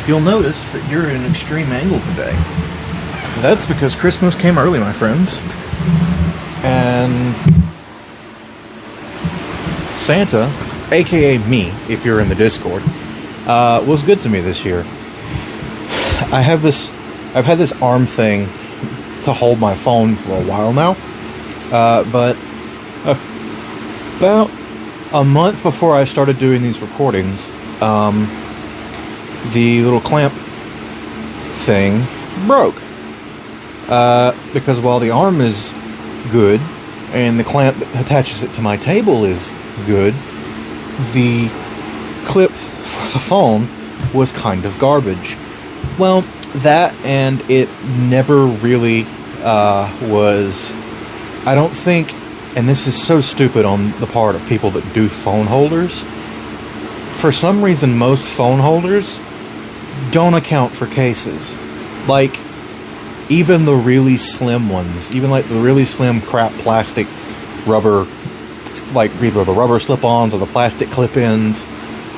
you'll notice that you're at an extreme angle today. That's because Christmas came early, my friends. And Santa, aka me, if you're in the Discord, was good to me this year. I've had this arm thing to hold my phone for a while now, but about a month before I started doing these recordings, the little clamp thing broke. Because while the arm is good, and the clamp that attaches it to my table is good, the clip for the phone was kind of garbage. Well, that, and it never really was... I don't think, and this is so stupid on the part of people that do phone holders, for some reason most phone holders don't account for cases. Like, even the really slim ones, even like the really slim crap plastic rubber, like either the rubber slip-ons or the plastic clip-ins,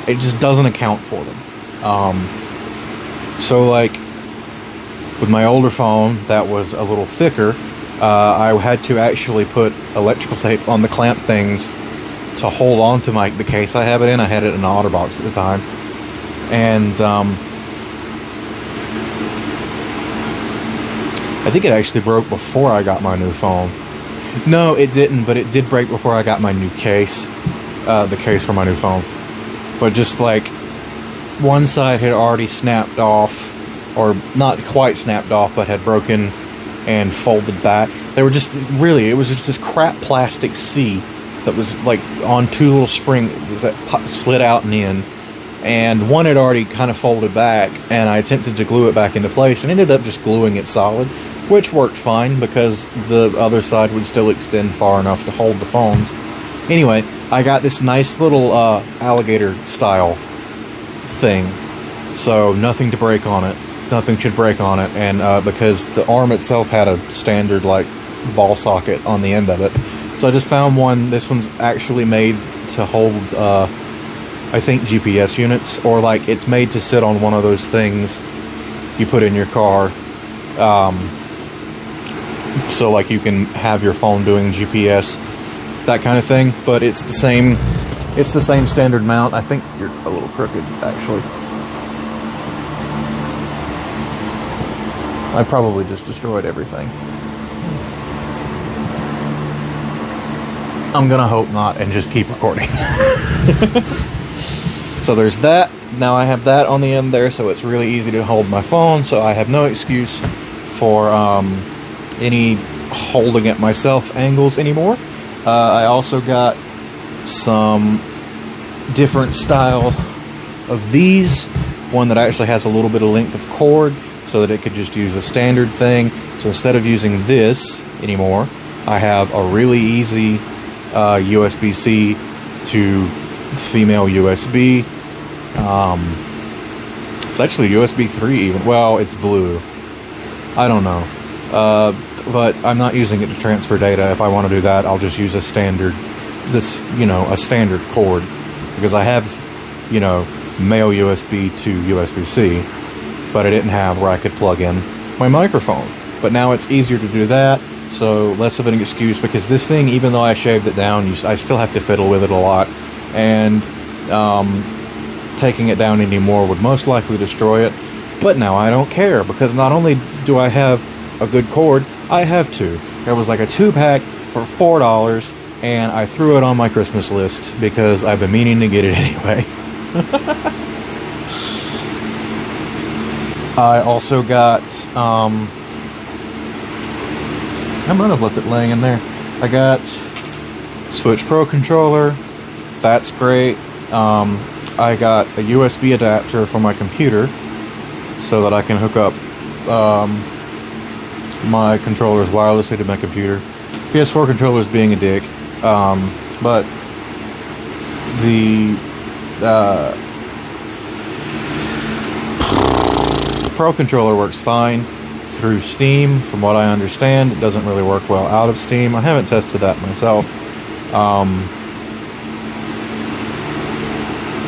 it just doesn't account for them. So like, with my older phone that was a little thicker, I had to actually put electrical tape on the clamp things to hold on to the case I have it in. I had it in an OtterBox at the time. And I think it actually broke before I got my new phone. No, it didn't, but it did break before I got my new case. The case for my new phone. But just like, one side had already snapped off, or not quite snapped off, but had broken and folded back. They were just, really, it was just this crap plastic C that was like on two little springs that slid out and in. And one had already kind of folded back, and I attempted to glue it back into place and ended up just gluing it solid, which worked fine because the other side would still extend far enough to hold the phones. Anyway, I got this nice little alligator style thing, so nothing to break on it. Nothing should break on it, and because the arm itself had a standard like ball socket on the end of it, so I just found one. This one's actually made to hold I think GPS units, or like it's made to sit on one of those things you put in your car, so like you can have your phone doing GPS, that kind of thing. But it's the same standard mount. I think you're a little crooked actually. I probably just destroyed everything. I'm gonna hope not and just keep recording. So there's that. Now I have that on the end there, so it's really easy to hold my phone, so I have no excuse for any holding it myself angles anymore. I also got some different style of these. One that actually has a little bit of length of cord, so that it could just use a standard thing. So instead of using this anymore, I have a really easy USB-C to female USB. It's actually USB 3 even. Well, it's blue. I don't know. But I'm not using it to transfer data. If I want to do that, I'll just use a standard, a standard cord. Because I have, male USB to USB-C. But I didn't have where I could plug in my microphone. But now it's easier to do that, so less of an excuse, because this thing, even though I shaved it down, I still have to fiddle with it a lot, and taking it down anymore would most likely destroy it. But now I don't care, because not only do I have a good cord, I have two. There was like a 2-pack for $4, and I threw it on my Christmas list, because I've been meaning to get it anyway. I also got, I might have left it laying in there. I got Switch Pro controller. That's great. I got a USB adapter for my computer so that I can hook up my controllers wirelessly to my computer. PS4 controller's being a dick. But the Pro controller works fine through Steam, from what I understand. It doesn't really work well out of Steam. I haven't tested that myself.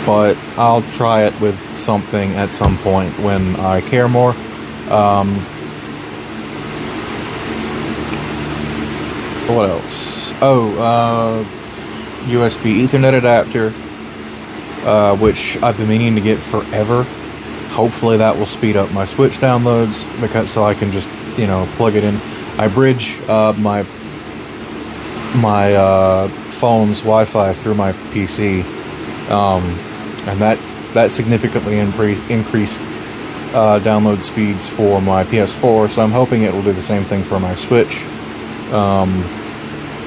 but I'll try it with something at some point when I care more. What else? Oh, USB Ethernet adapter, which I've been meaning to get forever. Hopefully that will speed up my Switch downloads, because so I can just, plug it in. I bridge my phone's Wi-Fi through my PC, and that significantly increased download speeds for my PS4. So I'm hoping it will do the same thing for my Switch,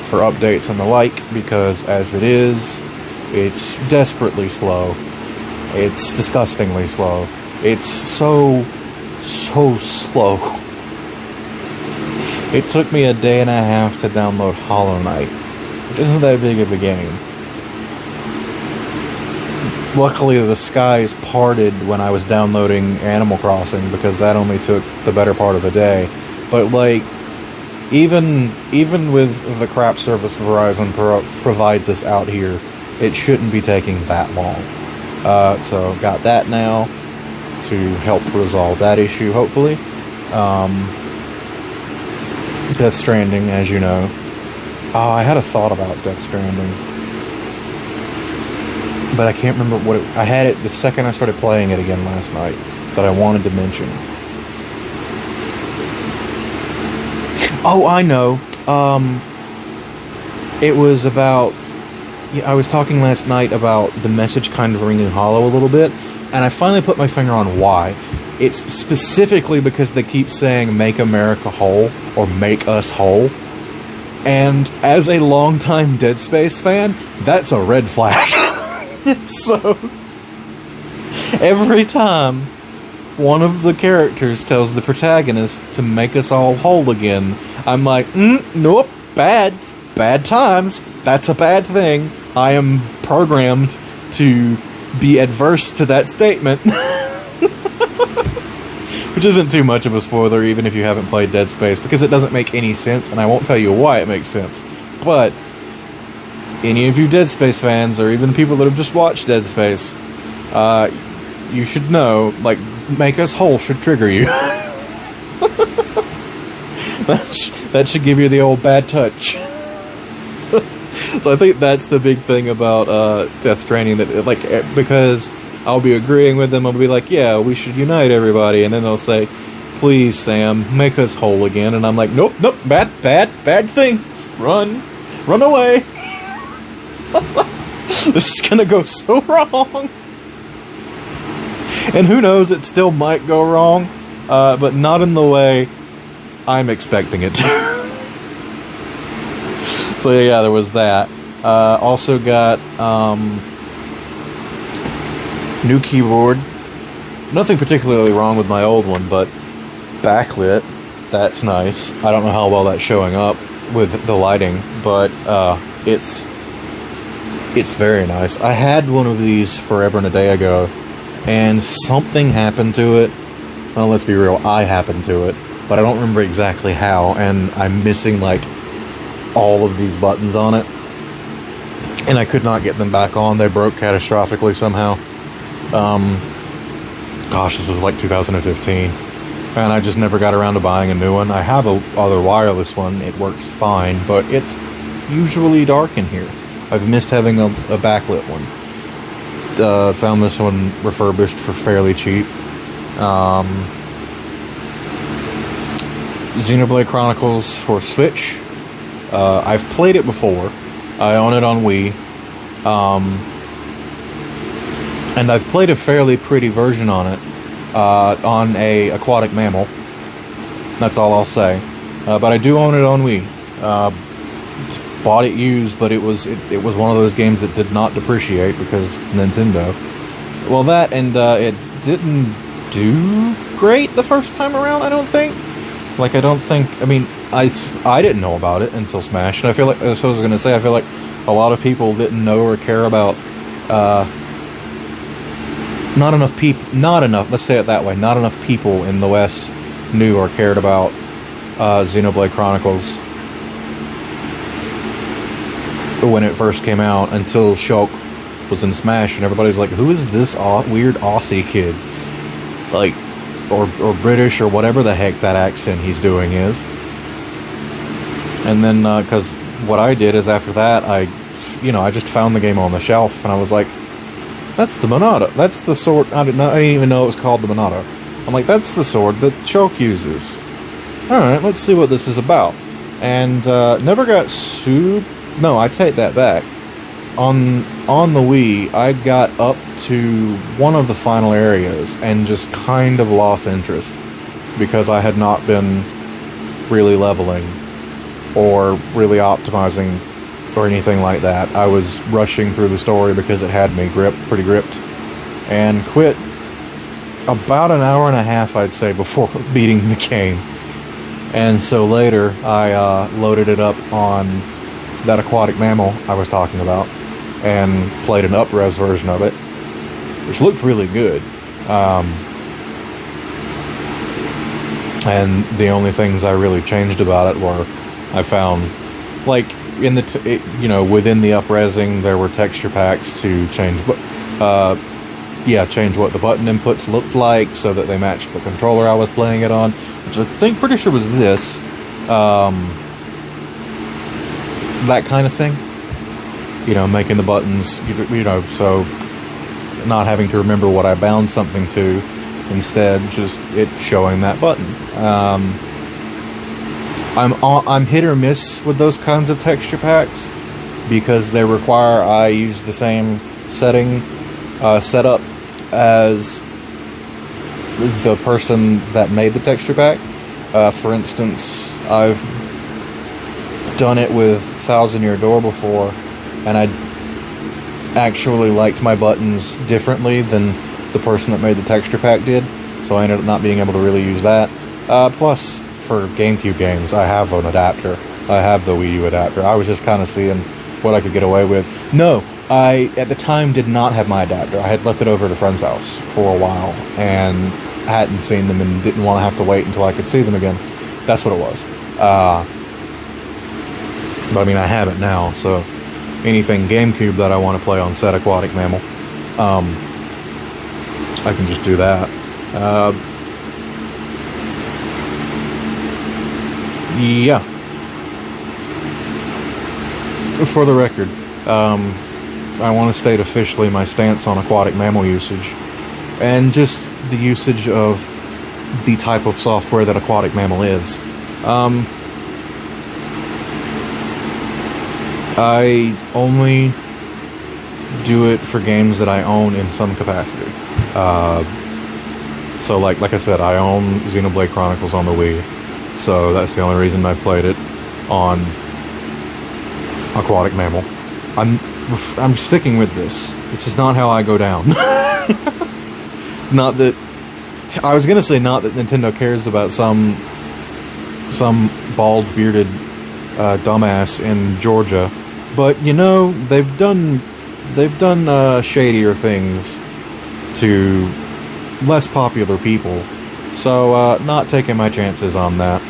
for updates and the like, because as it is, it's desperately slow. It's disgustingly slow. It's so slow. It took me a day and a half to download Hollow Knight, which isn't that big of a game. Luckily, the skies parted when I was downloading Animal Crossing, because that only took the better part of a day. But, even with the crap service Verizon provides us out here, it shouldn't be taking that long. So, got that now to help resolve that issue, hopefully. Death Stranding, as you know. I had a thought about Death Stranding, but I can't remember what I had it the second I started playing it again last night that I wanted to mention. Oh, I know. It was about... I was talking last night about the message kind of ringing hollow a little bit, and I finally put my finger on why. It's specifically because they keep saying, "Make America whole," or "Make us whole." And as a longtime Dead Space fan, that's a red flag. So, every time one of the characters tells the protagonist to make us all whole again, I'm like, nope, bad times, that's a bad thing. I am programmed to be adverse to that statement. Which isn't too much of a spoiler, even if you haven't played Dead Space, because it doesn't make any sense, and I won't tell you why it makes sense. But any of you Dead Space fans, or even people that have just watched Dead Space, you should know, make us whole should trigger you. That should give you the old bad touch. So I think that's the big thing about Death Stranding, that because I'll be agreeing with them, I'll be like, yeah, we should unite everybody, and then they'll say, please, Sam, make us whole again, and I'm like, nope, bad things, run away. This is gonna go so wrong. And who knows, it still might go wrong, but not in the way I'm expecting it to. So yeah, there was that. Also got new keyboard. Nothing particularly wrong with my old one, but backlit. That's nice. I don't know how well that's showing up with the lighting, but it's very nice. I had one of these forever and a day ago, and something happened to it. Well, let's be real, I happened to it, but I don't remember exactly how, and I'm missing all of these buttons on it, and I could not get them back on. They broke catastrophically somehow. Gosh, this was 2015, and I just never got around to buying a new one. I have a other wireless one. It works fine, but it's usually dark in here. I've missed having a backlit one. Found this one refurbished for fairly cheap. Xenoblade Chronicles for Switch. I've played it before. I own it on Wii. And I've played a fairly pretty version on it, on a aquatic mammal. That's all I'll say. But I do own it on Wii. Bought it used, but it was one of those games that did not depreciate because Nintendo. Well, that, and it didn't do great the first time around, I don't think. I didn't know about it until Smash, and I feel like, as I was going to say, I feel like a lot of people didn't know or care about, let's say it that way, not enough people in the West knew or cared about Xenoblade Chronicles when it first came out, until Shulk was in Smash, and everybody's like, "Who is this weird Aussie kid?" Like, or British or whatever the heck that accent he's doing is. And then, because what I did is after that, I just found the game on the shelf, and I was like, "That's the Monado. That's the sword." I didn't even know it was called the Monado. I'm like, "That's the sword that Shulk uses." All right, let's see what this is about. And never got sued. No, I take that back. On the Wii, I got up to one of the final areas and just kind of lost interest because I had not been really leveling or really optimizing or anything like that. I was rushing through the story because it had me pretty gripped, and quit about an hour and a half, I'd say, before beating the game. And so later, I loaded it up on that aquatic mammal I was talking about and played an up-res version of it, which looked really good. And the only things I really changed about it were I found, like, in the within the up-resing, there were texture packs to change change what the button inputs looked like so that they matched the controller I was playing it on, which pretty sure was this. That kind of thing. Making the buttons, so not having to remember what I bound something to, instead just it showing that button. I'm hit or miss with those kinds of texture packs because they require I use the same setup as the person that made the texture pack. For instance, I've done it with Thousand Year Door before, and I actually liked my buttons differently than the person that made the texture pack did, so I ended up not being able to really use that. Plus, for GameCube games, I have an adapter. I have the Wii U adapter. I was just kind of seeing what I could get away with. No, I, at the time, did not have my adapter. I had left it over at a friend's house for a while, and hadn't seen them and didn't want to have to wait until I could see them again. That's what it was. But I mean, I have it now, so anything GameCube that I want to play on said aquatic mammal, I can just do that. Yeah. For the record, I want to state officially my stance on aquatic mammal usage, and just the usage of the type of software that aquatic mammal is. I only do it for games that I own in some capacity. So like I said, I own Xenoblade Chronicles on the Wii, so that's the only reason I played it on aquatic mammal. I'm sticking with this. This is not how I go down. Not that I was gonna say not that Nintendo cares about some bald bearded dumbass in Georgia, but they've done shadier things to less popular people, so not taking my chances on that.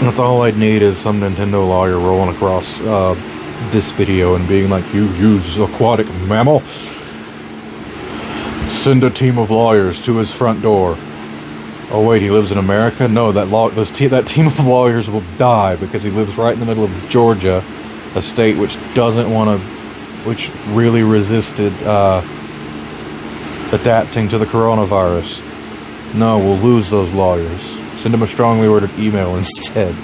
That's all I'd need is some Nintendo lawyer rolling across this video and being like, "You use aquatic mammal? Send a team of lawyers to his front door." Oh wait, he lives in America? No, that team of lawyers will die because he lives right in the middle of Georgia, a state which which really resisted adapting to the coronavirus. No, we'll lose those lawyers. Send them a strongly worded email instead.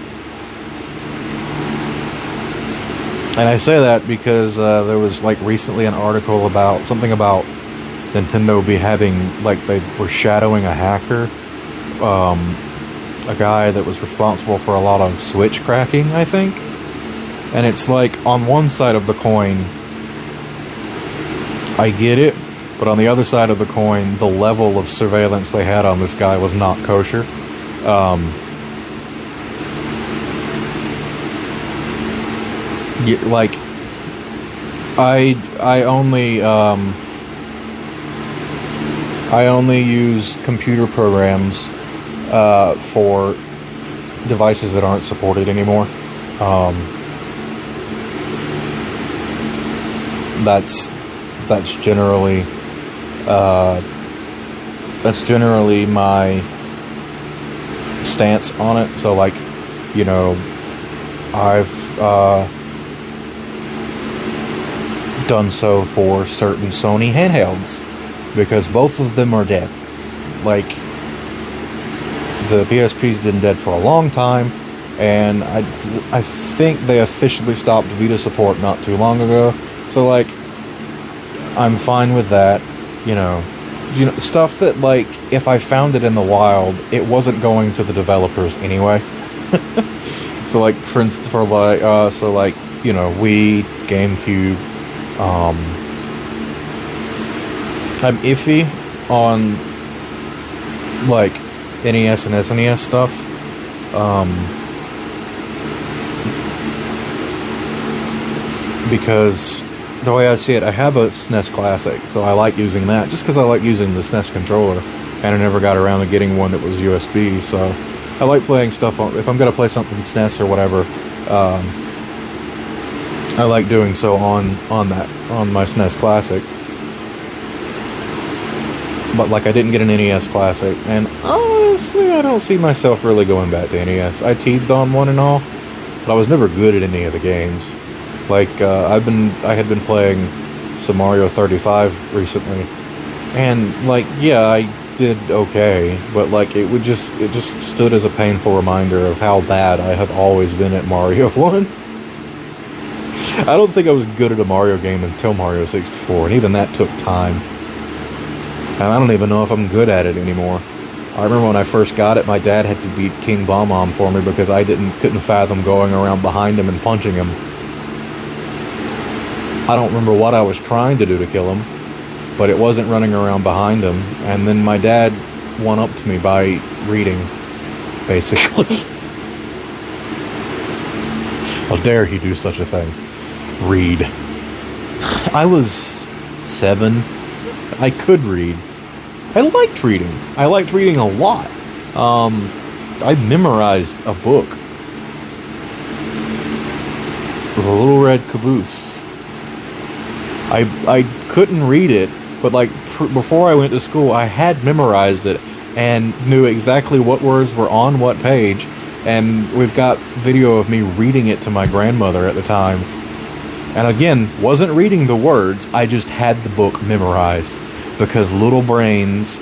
And I say that because there was recently an article about Nintendo they were shadowing a hacker, a guy that was responsible for a lot of Switch cracking, I think. And it's on one side of the coin, I get it, but on the other side of the coin, the level of surveillance they had on this guy was not kosher. I only use computer programs for devices that aren't supported anymore. that's generally my stance on it. So like, you know, I've done so for certain Sony handhelds because both of them are dead. Like, the PSP's been dead for a long time, and I think they officially stopped Vita support not too long ago. So like, I'm fine with that. You know, stuff that, like, if I found it in the wild, it wasn't going to the developers anyway. So like, for instance, you know, Wii, GameCube. I'm iffy on like NES and SNES stuff. Because the way I see it, I have a SNES Classic, so I like using that just because I like using the SNES controller, and I never got around to getting one that was USB. So I like playing stuff on, if I'm going to play something SNES or whatever, I like doing so on my SNES Classic. But like, I didn't get an NES Classic, and honestly, I don't see myself really going back to NES. I teethed on one and all, but I was never good at any of the games. Like, I had been playing some Mario 35 recently, and like, yeah, I did okay, but like, it just stood as a painful reminder of how bad I have always been at Mario 1. I don't think I was good at a Mario game until Mario 64, and even that took time. And I don't even know if I'm good at it anymore. I remember when I first got it, my dad had to beat King Bomb for me because I couldn't fathom going around behind him and punching him. I don't remember what I was trying to do to kill him, but it wasn't running around behind him. And then my dad one-upped me by reading, basically. How dare he do such a thing? Read. I was 7. I could read. I liked reading. I liked reading a lot. I memorized a book. The Little Red Caboose. I couldn't read it, but like before I went to school, I had memorized it and knew exactly what words were on what page. And we've got video of me reading it to my grandmother at the time. And again, wasn't reading the words, I just had the book memorized. Because little brains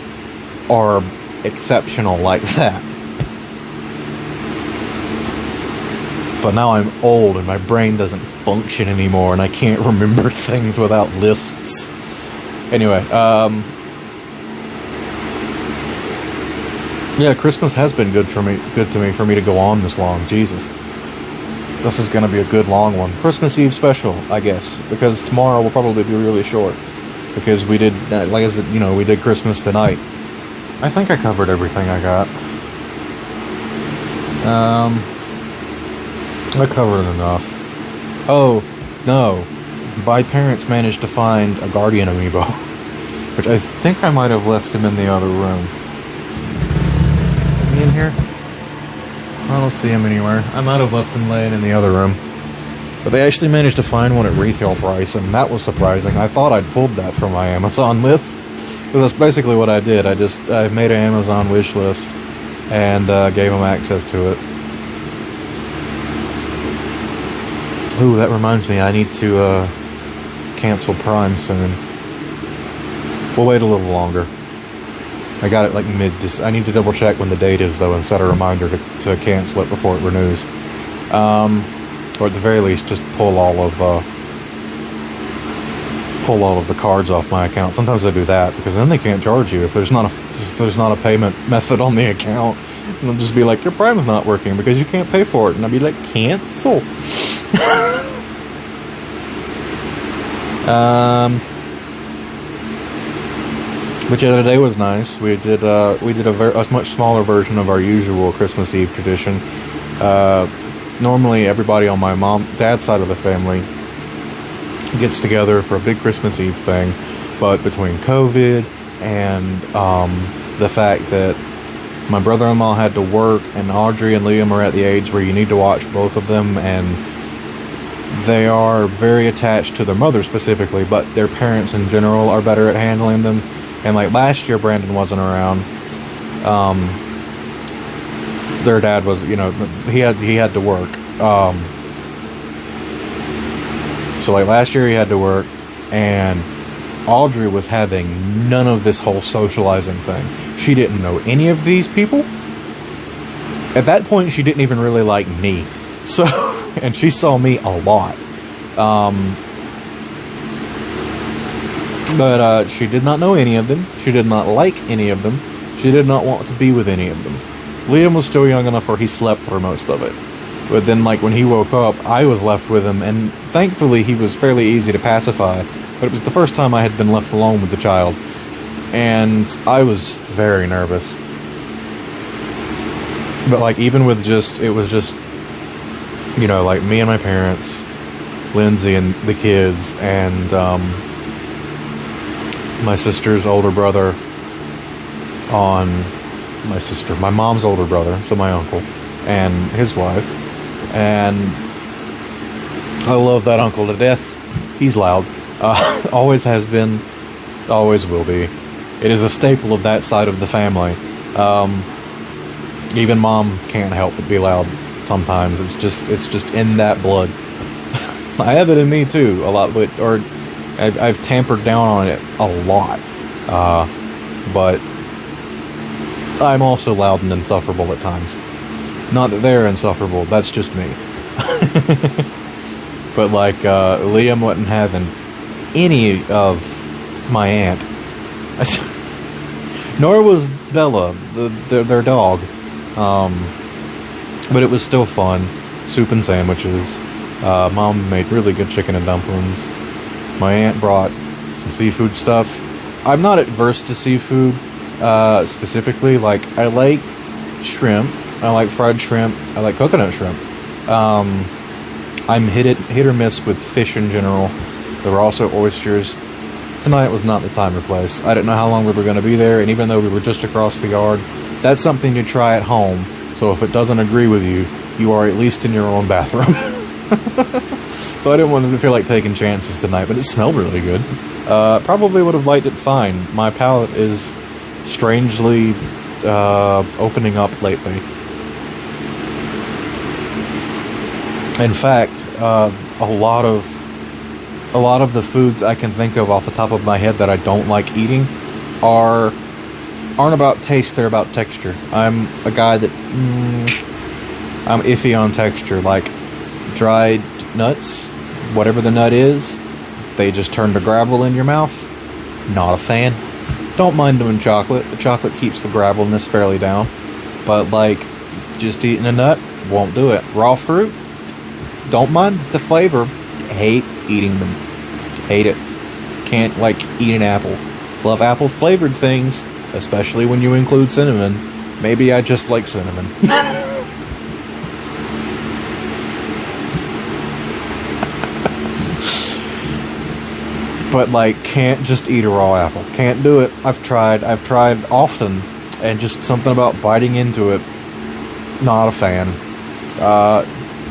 are exceptional like that. But now I'm old and my brain doesn't function anymore and I can't remember things without lists. Anyway, yeah, Christmas has been good to me to go on this long. Jesus. This is going to be a good long one. Christmas Eve special, I guess, because tomorrow will probably be really short. Because we did, like I said, you know, we did Christmas tonight. I think I covered everything I got. I covered enough. Oh, no. My parents managed to find a Guardian amiibo. Which I think I might have left him in the other room. Is he in here? I don't see him anywhere. I might have left him laying in the other room. But they actually managed to find one at retail price, and that was surprising. I thought I'd pulled that from my Amazon list. But that's basically what I did. I made an Amazon wish list and gave them access to it. Ooh, that reminds me, I need to cancel Prime soon. We'll wait a little longer. I got it like I need to double check when the date is though and set a reminder to cancel it before it renews. Or at the very least, just pull all of the cards off my account. Sometimes I do that because then they can't charge you if there's not a payment method on the account. And they'll just be like, your Prime's not working because you can't pay for it, and I'll be like, cancel. Which the other day was nice. We did a much smaller version of our usual Christmas Eve tradition. Normally, everybody on my dad's side of the family gets together for a big Christmas Eve thing, but between COVID and the fact that my brother-in-law had to work, and Audrey and Liam are at the age where you need to watch both of them, and They are very attached to their mother specifically, but their parents in general are better at handling them. And like last year, Brandon wasn't around. Their dad was, you know, he had to work. So like last year he had to work, and Audrey was having none of this whole socializing thing. She didn't know any of these people. At that point, she didn't even really like me. So, and she saw me a lot. But she did not know any of them. She did not like any of them. She did not want to be with any of them. Liam was still young enough where he slept through most of it. But then, like, when he woke up, I was left with him, and thankfully he was fairly easy to pacify. But it was the first time I had been left alone with the child, and I was very nervous. But, like, even with it was just, you know, like, me and my parents, Lindsay and the kids, and my sister's older brother my mom's older brother, so my uncle, and his wife. And I love that uncle to death. He's loud. Always has been, always will be. It is a staple of that side of the family. Even mom can't help but be loud sometimes. It's just in that blood. I have it in me too, a lot, or I've tampered down on it a lot. But I'm also loud and insufferable at times. Not that they're insufferable, that's just me. But like, Liam wasn't having any of my aunt. Nor was Bella, their dog. But it was still fun. Soup and sandwiches. Mom made really good chicken and dumplings. My aunt brought some seafood stuff. I'm not adverse to seafood, specifically. Like, I like shrimp. I like fried shrimp. I like coconut shrimp. I'm hit or miss with fish in general. There were also oysters. Tonight was not the time or place. I didn't know how long we were going to be there, and even though we were just across the yard, that's something to try at home. So if it doesn't agree with you, you are at least in your own bathroom. So I didn't want to feel like taking chances tonight, but it smelled really good. Probably would have liked it fine. My palate is strangely opening up lately. In fact, a lot of the foods I can think of off the top of my head that I don't like eating aren't about taste, they're about texture. I'm a guy that I'm iffy on texture. Like dried nuts, whatever the nut is, they just turn to gravel in your mouth. Not a fan. Don't mind them in chocolate. The chocolate keeps the gravelness fairly down. But like, just eating a nut, won't do it. Raw fruit, don't mind the flavor. Hate eating them. Hate it. Can't like eat an apple. Love apple flavored things, especially when you include cinnamon. Maybe I just like cinnamon. But like, can't just eat a raw apple. Can't do it. I've tried often, and just something about biting into it, not a fan.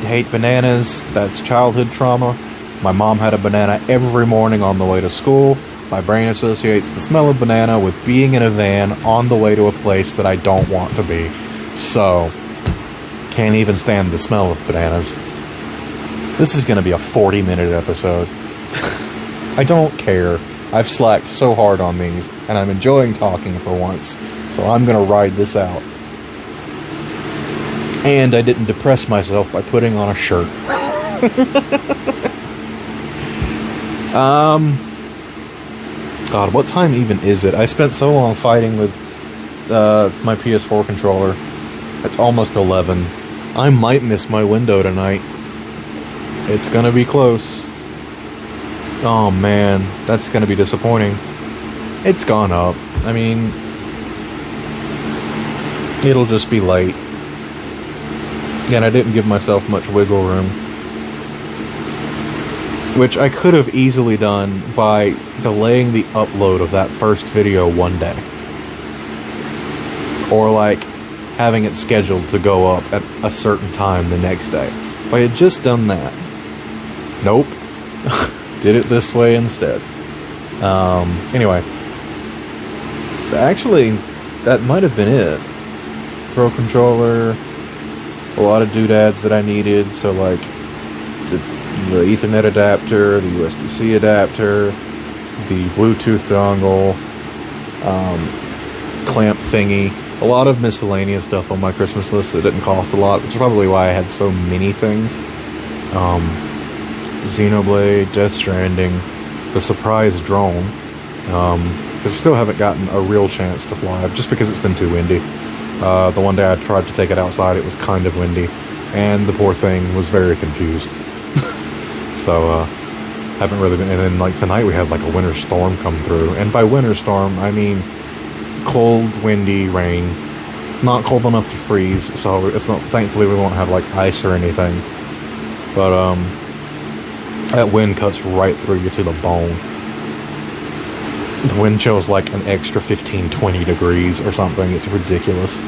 Hate bananas. That's childhood trauma. My mom had a banana every morning on the way to school. My brain associates the smell of banana with being in a van on the way to a place that I don't want to be. So, can't even stand the smell of bananas. This is going to be a 40-minute episode. I don't care. I've slacked so hard on these, and I'm enjoying talking for once. So I'm going to ride this out. And I didn't depress myself by putting on a shirt. God, what time even is it? I spent so long fighting with my PS4 controller. It's almost 11. I might miss my window tonight. It's gonna be close. Oh man, that's gonna be disappointing. It's gone up. I mean, it'll just be late. And I didn't give myself much wiggle room. Which I could have easily done by delaying the upload of that first video one day. Or like having it scheduled to go up at a certain time the next day. If I had just done that, Nope. Did it this way instead. Anyway. Actually, that might have been it. Pro controller, a lot of doodads that I needed, so like the Ethernet adapter, the USB-C adapter, the Bluetooth dongle, clamp thingy, a lot of miscellaneous stuff on my Christmas list that didn't cost a lot, which is probably why I had so many things. Xenoblade, Death Stranding, the surprise drone, but still haven't gotten a real chance to fly, just because it's been too windy. The one day I tried to take it outside, it was kind of windy, and the poor thing was very confused. So, haven't really been, and then like tonight we had like a winter storm come through, and by winter storm, I mean cold, windy, rain. Not cold enough to freeze, so it's not, thankfully we won't have like ice or anything, but that wind cuts right through you to the bone. The wind chill is like an extra 15-20 degrees or something. It's ridiculous.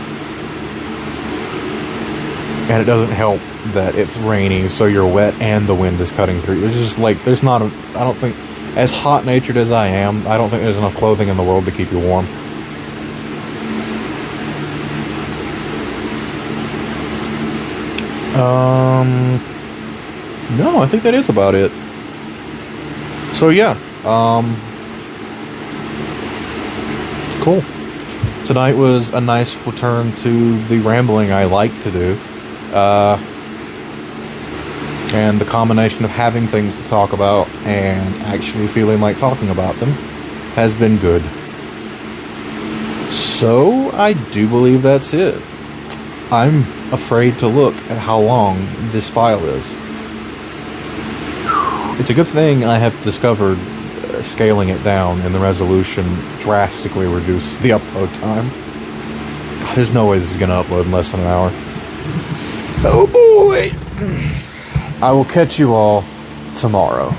And it doesn't help that it's raining, so you're wet and the wind is cutting through. There's just like, there's not a, I don't think, as hot-natured as I am, I don't think there's enough clothing in the world to keep you warm. No, I think that is about it. So yeah, cool. Tonight was a nice return to the rambling I like to do. And the combination of having things to talk about and actually feeling like talking about them has been good. So, I do believe that's it. I'm afraid to look at how long this file is. It's a good thing I have discovered scaling it down and the resolution drastically reduces the upload time. There's no way this is going to upload in less than an hour. Oh boy! I will catch you all tomorrow.